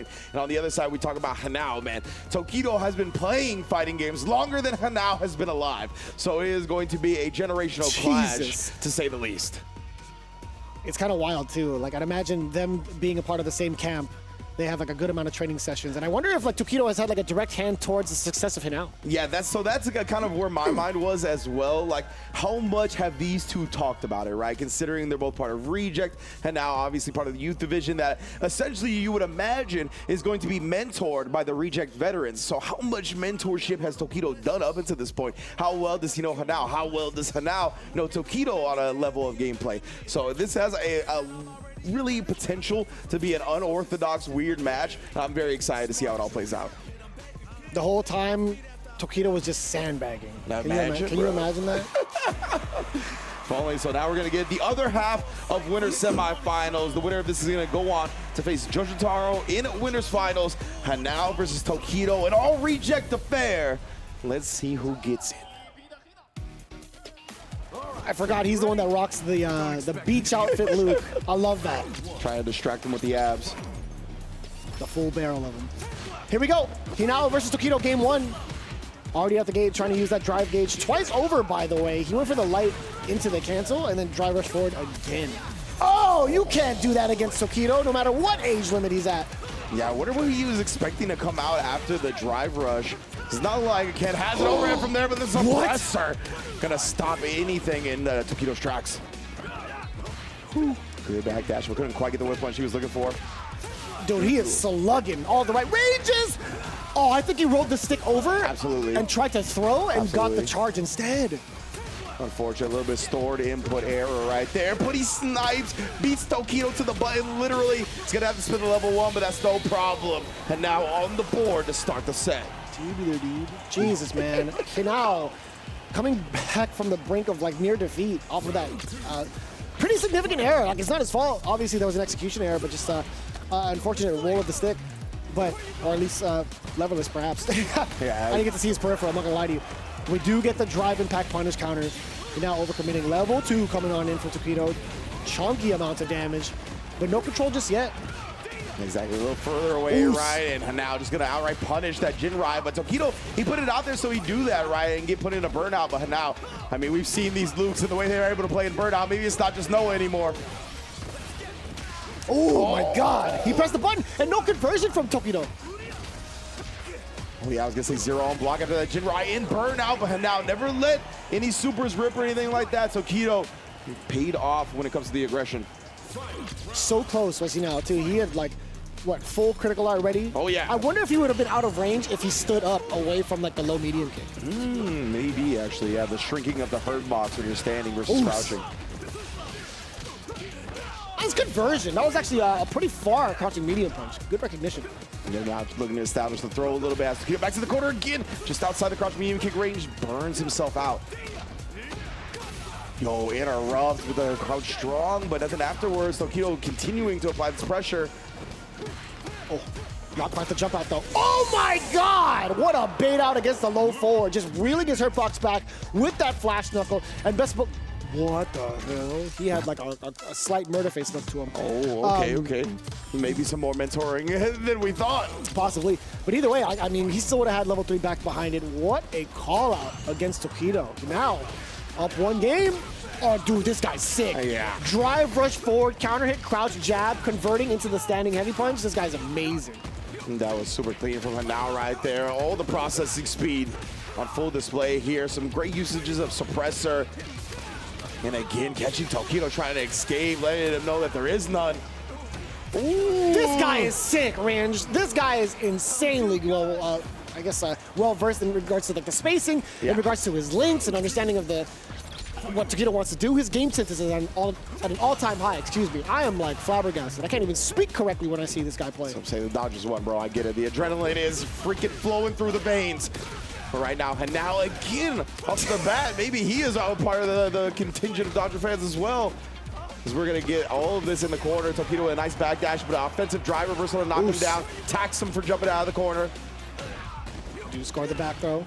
point. And on the other side, we talk about Hinao, man. Tokido has been playing fighting games longer than Hinao has been alive. So it is going to be a generational clash, to say the least. It's kind of wild, too. Like, I'd imagine them being a part of the same camp. They have like a good amount of training sessions, and I wonder if like Tokido has had like a direct hand towards the success of Hinao. Yeah, that's kind of where my mind was as well. Like, how much have these two talked about it, right? Considering they're both part of Reject, and now obviously part of the youth division that essentially you would imagine is going to be mentored by the Reject veterans. So how much mentorship has Tokido done up until this point? How well does he know Hinao? How well does Hinao know Tokido on a level of gameplay? So this has a really potential to be an unorthodox, weird match. I'm very excited to see how it all plays out. The whole time, Tokido was just sandbagging. Can you imagine that? If only. So now we're going to get the other half of winners semifinals. The winner of this is going to go on to face Jojotaro in winners finals. Hinao versus Tokido, an all Reject affair. Let's see who gets it. I forgot he's the one that rocks the beach outfit look. I love that. Trying to distract him with the abs. The full barrel of him. Here we go. Hinao versus Tokido, game one. Already at the gate, trying to use that drive gauge. Twice over, by the way. He went for the light into the cancel and then drive rush forward again. Oh, you can't do that against Tokido, no matter what age limit he's at. Yeah, I wonder what he was expecting to come out after the drive rush. It's not like Ken has it overhead from there, but the suppressor gonna stop anything in Tokido's tracks. Good backdash, but couldn't quite get the whip punch he was looking for. Dude, he is slugging all the right ranges. Oh, I think he rolled the stick over. Absolutely. And tried to throw and got the charge instead. Unfortunate, a little bit stored input error right there, but he snipes, beats Tokido to the button, literally. He's gonna have to spin to level 1, but that's no problem. And now on the board to start the set. Jesus, man. Hinao coming back from the brink of like near defeat off of that pretty significant error. Like, it's not his fault. Obviously, there was an execution error, but just unfortunate roll of the stick. But, or at least leverless, perhaps. Yeah, I didn't get to see his peripheral, I'm not gonna lie to you. We do get the drive impact punish counter. Now overcommitting. Level 2 coming on in for Tokido. Chunky amounts of damage, but no control just yet. Exactly, a little further away, right? And now just gonna outright punish that Jinrai. But Tokido, he put it out there so he'd do that, right? And get put in a burnout. But now, I mean, we've seen these Lukes and the way they're able to play in burnout. Maybe it's not just Noah anymore. Oh my God! He pressed the button and no conversion from Tokido. Oh yeah, I was gonna say 0 on block after that Jinrai in burnout, but Hinao never let any supers rip or anything like that. Tokido paid off when it comes to the aggression. So close was he now too. He had like, what, full critical already? Oh yeah. I wonder if he would have been out of range if he stood up away from like the low medium kick. Maybe actually, yeah, the shrinking of the hurt box when you're standing versus crouching. Nice conversion. That was actually a pretty far crouching medium punch. Good recognition. And now looking to establish the throw a little bit. Has to get back to the corner again. Just outside the crouch medium kick range. Burns himself out. Yo, interrupts with a crouch strong, but then afterwards, Tokido continuing to apply this pressure. Oh, not quite the jump out though. Oh my God! What a bait out against the low forward. Just reeling his hurt box back with that flash knuckle. And best of all, what the hell? He had like a slight murder face look to him. Oh, okay. Maybe some more mentoring than we thought. Possibly. But either way, I mean, he still would have had level 3 back behind it. What a call out against Tokido. Now, up one game. Oh, dude, this guy's sick. Yeah. Drive, rush forward, counter hit, crouch, jab, converting into the standing heavy punch. This guy's amazing. And that was super clean from Hinao right there. All the processing speed on full display here. Some great usages of suppressor. And again, catching Tokido trying to escape, letting him know that there is none. Ooh. This guy is sick, Range. This guy is insanely well, I guess, well-versed in regards to like the spacing, in regards to his links and understanding of what Tokido wants to do. His game sense is at an all-time high, excuse me. I am like flabbergasted. I can't even speak correctly when I see this guy play. So I'm saying the Dodgers won, bro. I get it. The adrenaline is freaking flowing through the veins. But right now, Hinao again off the bat. Maybe he is a part of the contingent of Dodger fans as well. Because we're going to get all of this in the corner. Tokido with a nice backdash, but an offensive drive reversal to knock him down. Tax him for jumping out of the corner. Do score the back throw.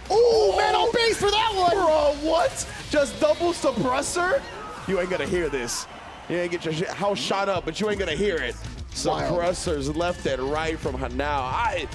Oh, man on base for that one. Bro, what? Just double suppressor? You ain't going to hear this. You ain't get your house shot up, but you ain't going to hear it. suppressors left and right from Hinao.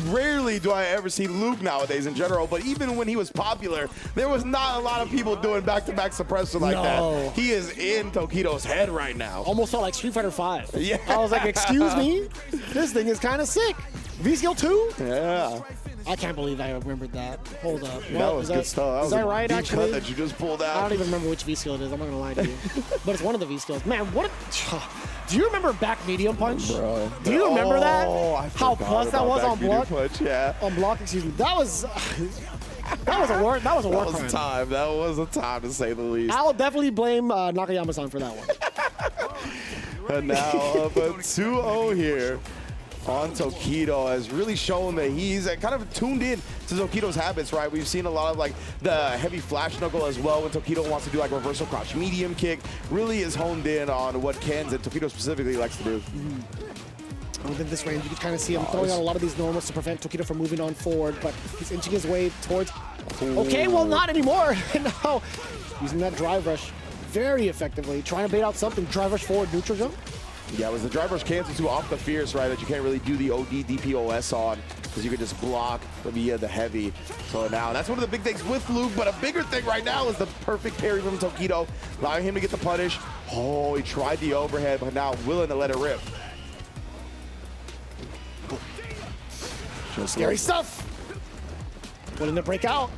Rarely do I ever see Luke nowadays in general, but even when he was popular, there was not a lot of people doing back-to-back suppressor like that. He is in Tokido's head right now. Almost felt like Street Fighter 5. Yeah. I was like, excuse me? This thing is kind of sick. V-Skill 2? Yeah. I can't believe I remembered that. Hold up. That was good stuff. Is that right, actually? That you just pulled out. I don't even remember which V-Skill it is. I'm not going to lie to you. But it's one of the V-Skills. Man, what a... Do you remember back medium punch? Bro. Do you remember that? I How plus that was on block? Punch, yeah. On block, excuse me. That was a war. That was a war crime. That was a time to say the least. I'll definitely blame Nakayama-san for that one. And now up a 2-0 here on Tokido has really shown that he's kind of tuned in to Tokido's habits, right? We've seen a lot of like the heavy flash knuckle as well when Tokido wants to do like reversal crouch medium kick. Really is honed in on what Ken's and Tokido specifically likes to do. Within this range, you can kind of see him throwing out a lot of these normals to prevent Tokido from moving on forward, but he's inching his way towards... Okay, well, not anymore. No. Using that drive rush very effectively, trying to bait out something. Drive rush forward, neutral jump. Yeah, it was the drive rush cancel to off the fierce, right, that you can't really do the OD DPOS on because you can just block via the heavy. So now that's one of the big things with Luke, but a bigger thing right now is the perfect parry from Tokido, allowing him to get the punish. Oh, he tried the overhead, but now willing to let it rip. Scary stuff. Willing to break out.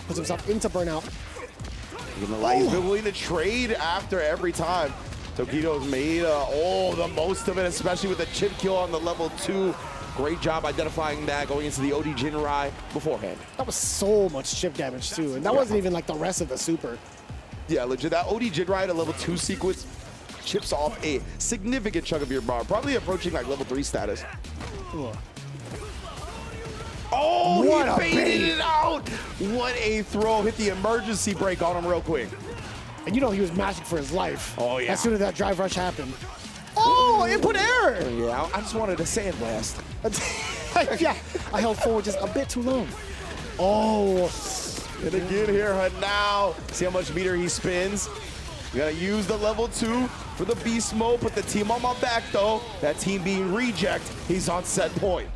Puts himself into burnout. He's been willing to trade after every time. Tokido's made the most of it, especially with the chip kill on the level 2. Great job identifying that going into the OD Jinrai beforehand. That was so much chip damage too, and that wasn't even like the rest of the super. Yeah, legit. That OD Jinrai, the level 2 sequence, chips off a significant chunk of your bar, probably approaching like level 3 status. Ugh. Oh, he baited it out! What a throw. Hit the emergency brake on him real quick. And you know he was mashing for his life. Oh, yeah. As soon as that drive rush happened. Oh, input error! Yeah, I just wanted a sandblast. Yeah, I held forward just a bit too long. Oh. And again here, now. See how much meter he spins. You gotta use the level 2 for the beast mode. Put the team on my back, though. That team being reject, he's on set point.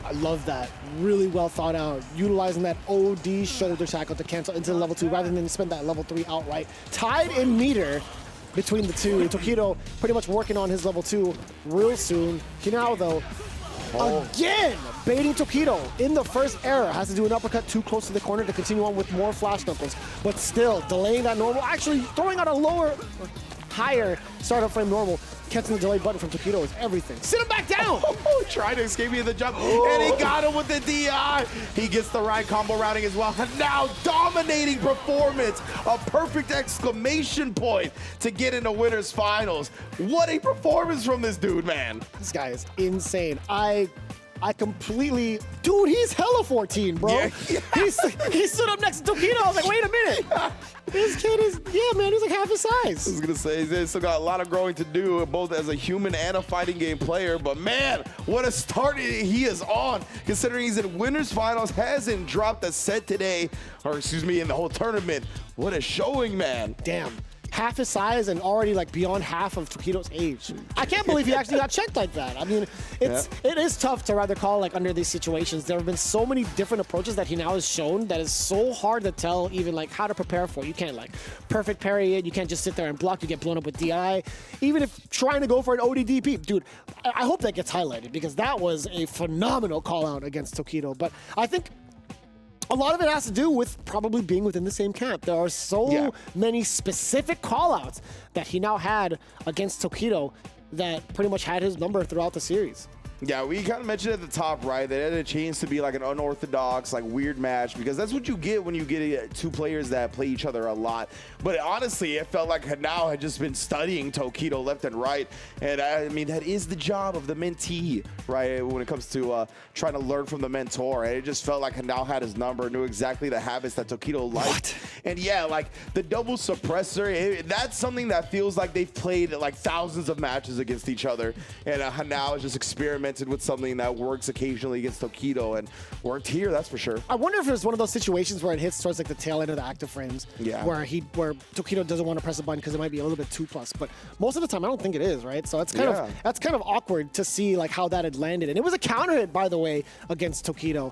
I love that. Really well thought out. Utilizing that OD shoulder tackle to cancel into the level 2 rather than spend that level 3 outright. Tied in meter between the two. Tokido pretty much working on his level 2 real soon. Hinao, though, again baiting Tokido in the first error. Has to do an uppercut too close to the corner to continue on with more flash knuckles. But still, delaying that normal. Actually, throwing out a higher startup frame normal. Catching the delay button from Tokido is everything. Sit him back down! Trying to escape me in the jump, and he got him with the DI. He gets the right combo routing as well. Now dominating performance, a perfect exclamation point to get into winners finals. What a performance from this dude, man. This guy is insane. I completely, dude, he's hella 14, bro. Yeah. He stood up next to Tokido. I was like, wait a minute. This kid is, yeah, man, he's like half his size. I was gonna say, he's still got a lot of growing to do, both as a human and a fighting game player, but man, what a start he is on, considering he's in winners finals, hasn't dropped a set today, or excuse me, in the whole tournament. What a showing, man. Damn. Half his size and already like beyond half of Tokido's age. I can't believe he actually got checked like that. I mean, it is tough to rather call like under these situations. There have been so many different approaches that he now has shown that is so hard to tell even like how to prepare for. You can't like perfect parry it. You can't just sit there and block. You get blown up with DI. Even if trying to go for an ODDP, dude, I hope that gets highlighted because that was a phenomenal call out against Tokido. But I think a lot of it has to do with probably being within the same camp. There are so many specific call-outs that he now had against Tokido that pretty much had his number throughout the series. Yeah, we kind of mentioned at the top, right, that it had a chance to be like an unorthodox, like weird match, because that's what you get when you get two players that play each other a lot. But honestly, it felt like Hinao had just been studying Tokido left and right. And I mean, that is the job of the mentee, right, when it comes to trying to learn from the mentor. And it just felt like Hinao had his number, knew exactly the habits that Tokido liked. And yeah, like the double suppressor, that's something that feels like they've played like thousands of matches against each other. And Hinao is just experimenting experimented with something that works occasionally against Tokido and worked here, that's for sure. I wonder if it was one of those situations where it hits towards like the tail end of the active frames, where Tokido doesn't want to press a button because it might be a little bit 2+. But most of the time, I don't think it is, right? So it's kind of awkward to see like how that had landed, and it was a counter hit, by the way, against Tokido.